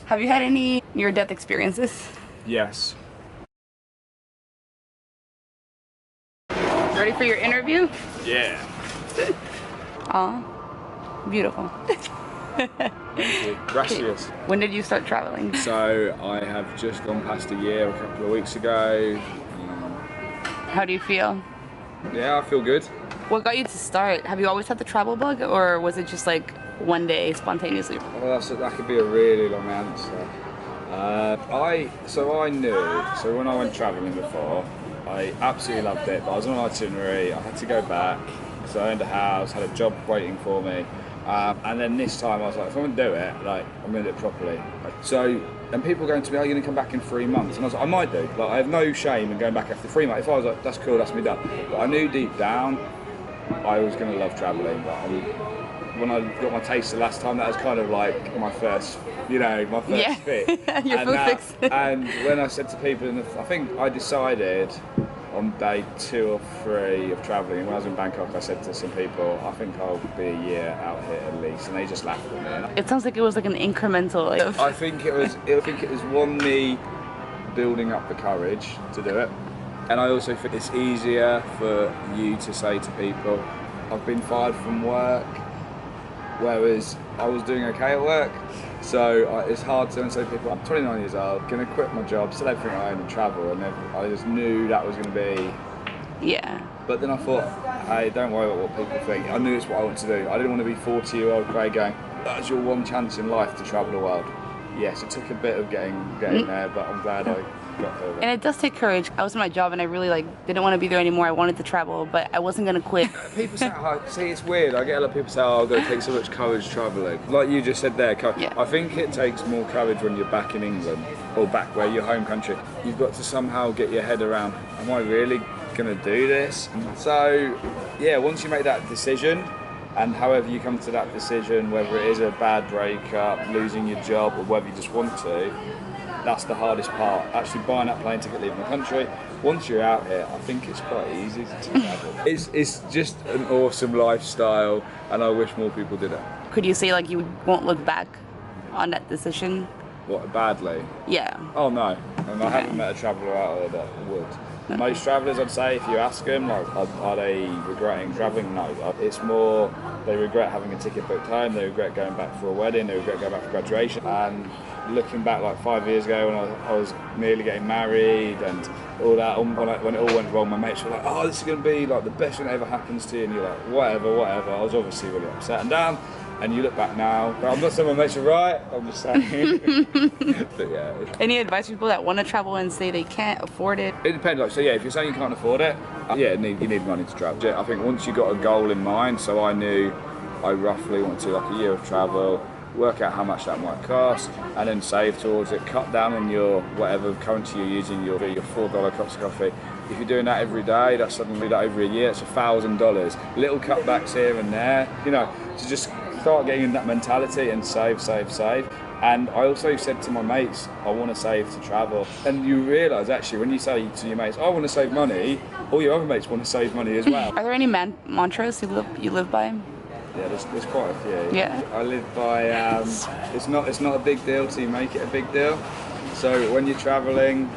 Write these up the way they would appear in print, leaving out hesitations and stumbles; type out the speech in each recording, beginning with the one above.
Have you had any near-death experiences? Yes. Ready for your interview? Yeah. Aw, beautiful. Thank you. Gracias. When did you start traveling? So I have just gone past a year a couple of weeks ago. How do you feel? Yeah, I feel good. What got you to start? Have you always had the travel bug, or was it just like one day spontaneously? Well, that could be a really long answer. I knew. So when I went travelling before, I absolutely loved it. But I was on an itinerary. I had to go back. So I owned a house, had a job waiting for me. And then this time I was like, if I'm gonna do it, like I'm gonna do it properly. So, and people going to me, are you gonna come back in 3 months? And I was like, I might do. Like I have no shame in going back after 3 months. If I was like, that's cool, that's me done. But I knew deep down I was gonna love travelling. When I got my taste the last time, that was kind of like my first, my first fit. Your food fix. And when I said to people, I think I decided on day 2 or 3 of travelling, when I was in Bangkok, I said to some people, I think I'll be a year out here at least, and they just laughed at me. It sounds like it was like an incremental. I think it was me building up the courage to do it, and I also think it's easier for you to say to people, I've been fired from work, whereas I was doing okay at work. So it's hard to say to people, I'm 29 years old, going to quit my job, sell everything I own and travel, and I just knew that was going to be... Yeah. But then I thought, hey, don't worry about what people think. I knew it's what I want to do. I didn't want to be 40-year-old Craig going, that's your one chance in life to travel the world. Yes, it took a bit of getting there, but I'm glad I got there. And it does take courage. I was in my job and I really didn't want to be there anymore. I wanted to travel, but I wasn't gonna quit. People say, see, it's weird. I get a lot of people say, oh, it takes so much courage travelling. Like you just said there, Yeah. I think it takes more courage when you're back in England or back where your home country. You've got to somehow get your head around, am I really gonna do this? So, yeah, once you make that decision, and however you come to that decision, whether it is a bad breakup, losing your job, or whether you just want to, that's the hardest part. Actually buying that plane ticket, leaving the country. Once you're out here, I think it's quite easy to travel. It's just an awesome lifestyle, and I wish more people did it. Could you say you won't look back on that decision? What, badly? Yeah. Oh no, and I haven't met a traveller out there that would. Most travellers, I'd say, if you ask them, are they regretting travelling? No. It's more, they regret having a ticket booked home, they regret going back for a wedding, they regret going back for graduation. And looking back 5 years ago when I was nearly getting married and all that, when it all went wrong, my mates were like, oh, this is going to be the best thing that ever happens to you. And you're like, whatever. I was obviously really upset and down. And you look back now, but I'm not saying my mates are right, I'm just saying. But yeah. Any advice for people that want to travel and say they can't afford it? It depends, if you're saying you can't afford it, you need money to travel. I think once you've got a goal in mind, so I knew I roughly wanted to a year of travel, work out how much that might cost, and then save towards it, cut down on your whatever currency you're using, your $4 cups of coffee. If you're doing that every day, that's suddenly over a year, it's $1,000. Little cutbacks here and there, to just start getting in that mentality and save. And I also said to my mates, I want to save to travel. And you realise actually when you say to your mates, I want to save money, all your other mates want to save money as well. Are there any mantras you live by? Yeah, there's quite a few. Yeah. I live by, it's not a big deal till you make it a big deal. So when you're travelling,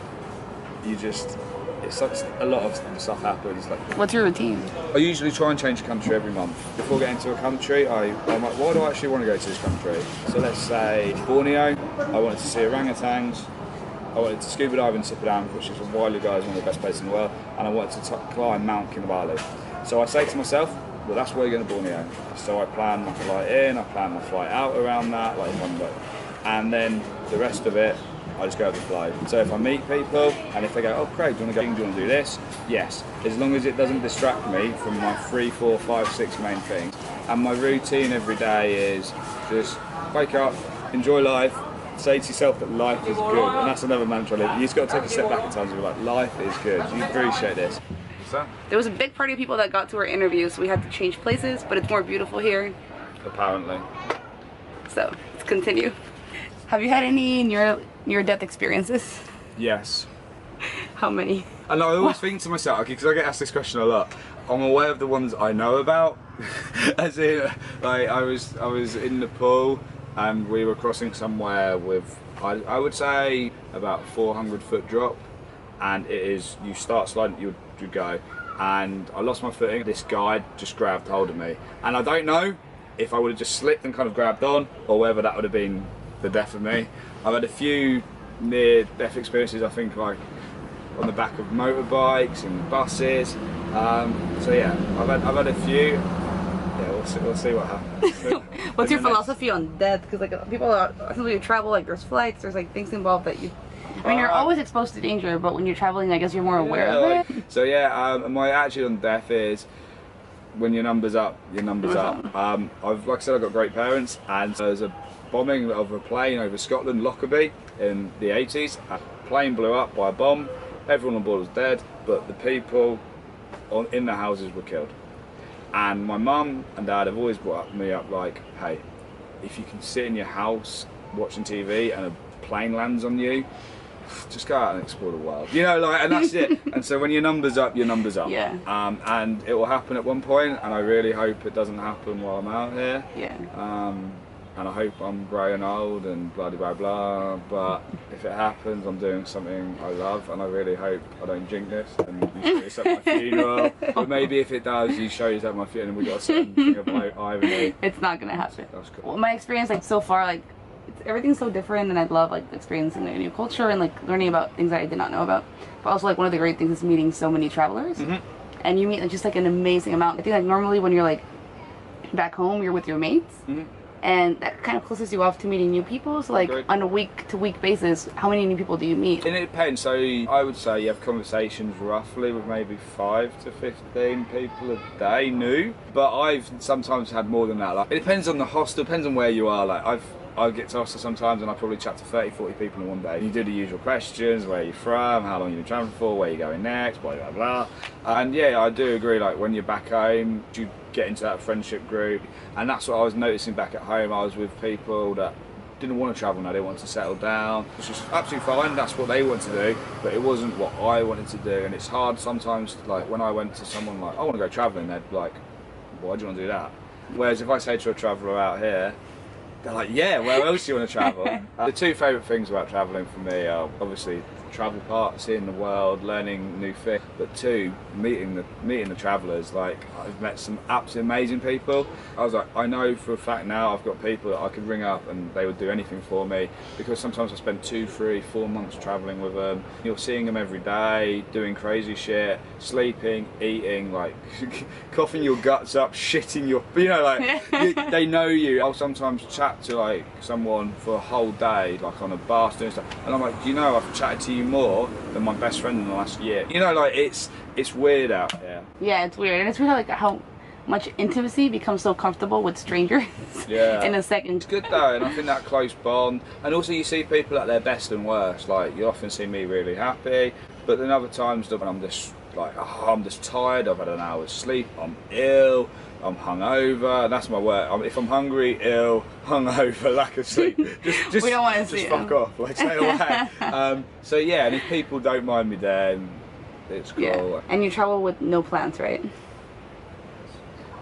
a lot of stuff happens. What's your routine? I usually try and change country every month. Before getting to a country, I'm like, why do I actually want to go to this country? So let's say Borneo, I wanted to see orangutans, I wanted to scuba dive in Sipadam, which is a wildlife guy, one of the best places in the world, and I wanted to climb Mount Kinabalu. So I say to myself, well, that's where you're going to Borneo. So I plan my flight in, I plan my flight out around that, in one go. And then the rest of it, I just go with the flow. So if I meet people, and if they go, oh Craig, do you want to do this? Yes, as long as it doesn't distract me from my 3, 4, 5, 6 main things. And my routine every day is just wake up, enjoy life, say to yourself that life is good. And that's another mantra. You just got to take a step back at times and be like, life is good, you appreciate this. So? There was a big party of people that got to our interview, so we had to change places, but it's more beautiful here. Apparently. So, let's continue. Have you had any near-death experiences? Yes. How many? And I always think to myself, because I get asked this question a lot, I'm aware of the ones I know about. As in, I was in Nepal and we were crossing somewhere with, I would say, about 400-foot drop, and it is, you start sliding, you go, and I lost my footing. This guy just grabbed hold of me, and I don't know if I would have just slipped and kind of grabbed on, or whether that would have been the death of me. I've had a few near-death experiences, I think, like on the back of motorbikes and buses. So yeah, I've had a few. Yeah, we'll see what happens. What's your philosophy on death? Because like people are, when you travel, like there's flights, there's like things involved that you. I mean, you're always exposed to danger, but when you're traveling, I guess you're more aware of it. So yeah, my attitude on death is, when your number's up, your number's up. Like I said, I've got great parents, and there's a bombing of a plane over Scotland, Lockerbie, in the 80s. A plane blew up by a bomb. Everyone on board was dead, but the people in the houses were killed. And my mum and dad have always brought me up like, hey, if you can sit in your house watching TV and a plane lands on you, just go out and explore the world. You know, like, and that's it. And so when your number's up, your number's up. Yeah. And it will happen at one point, and I really hope it doesn't happen while I'm out here. Yeah. And I hope I'm grey and old and blah blah blah. But if it happens, I'm doing something I love, and I really hope I don't jinx this and you show this at my funeral. But maybe if it does, you show this at my funeral, and we got a certain thing about irony. It's not gonna happen. That's cool. Well, my experience, like so far, like everything's so different, and I love like experiencing a new culture and like learning about things that I did not know about. But also, like one of the great things is meeting so many travelers, and you meet like, just like an amazing amount. I think like normally when you're like back home, you're with your mates. And that kind of closes you off to meeting new people. So like on a week-to-week basis, how many new people do you meet? And it depends. So I would say you have conversations roughly with maybe 5 to 15 people a day new. But I've sometimes had more than that. Like, it depends on the hostel, depends on where you are. Like I get to hostel sometimes and I probably chat to 30, 40 people in one day. You do the usual questions, where you're from, how long you've been traveling for, where you're going next, blah, blah, blah. And yeah, I do agree, like when you're back home, you get into that friendship group. And that's what I was noticing back at home. I was with people that didn't want to travel now, they wanted to settle down. Which is absolutely fine, that's what they want to do, but it wasn't what I wanted to do. And it's hard sometimes, like when I went to someone like, I want to go travelling, they'd be like, why do you want to do that? Whereas if I say to a traveller out here, they're like, yeah, where else do you want to travel? The two favourite things about travelling for me are obviously travel part, seeing the world, learning new things, but two, meeting the travellers. Like, I've met some absolutely amazing people. I was like, I know for a fact now I've got people that I could ring up and they would do anything for me, because sometimes I spend 2, 3, 4 months travelling with them. You're seeing them every day, doing crazy shit, sleeping, eating, like coughing your guts up, shitting your, you know, like they know you. I'll sometimes chat to like someone for a whole day, like on a bus doing stuff, and I'm like, do you know, I've chatted to you more than my best friend in the last year. You know, like it's weird out here. Yeah, it's weird, and it's weird like how much intimacy becomes so comfortable with strangers. Yeah. In a second. It's good though, and I think that close bond, and also you see people at their best and worst. Like you often see me really happy, but then other times when I'm just like, oh, I'm just tired, I've had an hour's sleep, I'm ill, I'm hungover. That's my word. If I'm hungry, ill, hungover, lack of sleep, just we don't want to see it. Fuck off, like stay away. So yeah, and if people don't mind me, then it's cool. Yeah. And you travel with no plans, right?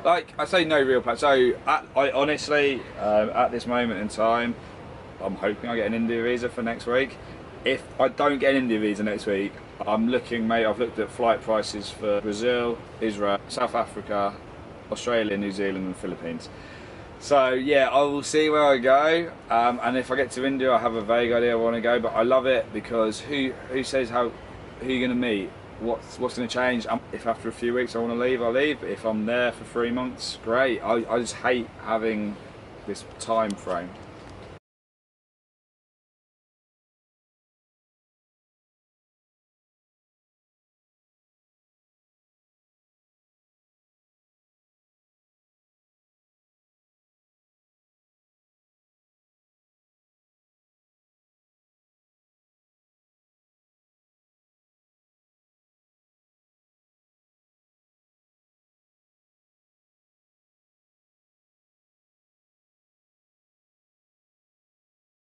Like I say, no real plans. So I honestly, at this moment in time, I'm hoping I get an India visa for next week. If I don't get an India visa next week, I'm looking, mate. I've looked at flight prices for Brazil, Israel, South Africa, Australia, New Zealand and the Philippines. So yeah, I will see where I go, and if I get to India I have a vague idea I want to go, but I love it because who says who you're going to meet, what's going to change. If after a few weeks I want to leave, I'll leave. If I'm there for 3 months, great. I just hate having this time frame.